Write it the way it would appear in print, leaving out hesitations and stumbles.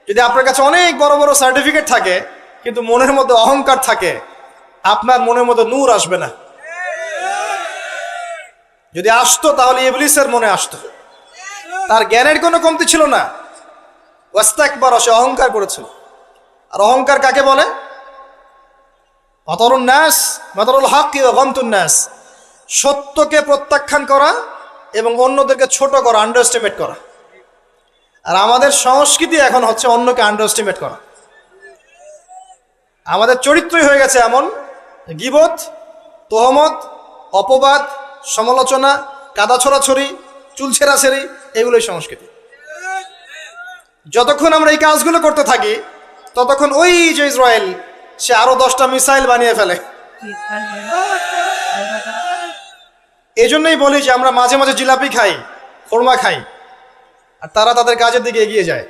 যদি আপনার কাছে অনেক বড় বড় সার্টিফিকেট থাকে কিন্তু মনের মধ্যে অহংকার থাকে, আপনার মনের মধ্যে নূর আসবে না। যদি আসতো তাহলে ইবলিসের মনে আসতো। তার জ্ঞানের কোনো কমতি ছিল না, ওয়াস্তাকবার, সে অহংকার করেছিল। আর অহংকার কাকে বলে? মাতারুন নাস, মাতারুল হক ওয়া গামতুন নাস, সত্যকে প্রত্যাখ্যান করা এবং অন্যদেরকে ছোট করা, আন্ডার এস্টিমেট করা। আর আমাদের সংস্কৃতি এখন হচ্ছে অন্যকে আন্ডার এস্টিমেট করা। আমাদের চরিত্রই হয়ে গেছে এমন, গীবত, তোহমত, অপবাদ, সমালোচনা, কাদা ছড়াছড়ি, চুল ছেঁড়াছেড়ি, এগুলোই সংস্কৃতি। যতক্ষণ আমরা এই কাজগুলো করতে থাকি ততক্ষণ ওই যে ইসরায়েল, সে আরো 10টা মিসাইল বানিয়ে ফেলে। এই জন্যই বলি যে আমরা মাঝে মাঝে জিলাপি খাই, খোরমা খাই, আর তারা তাদের কাজের দিকে এগিয়ে যায়।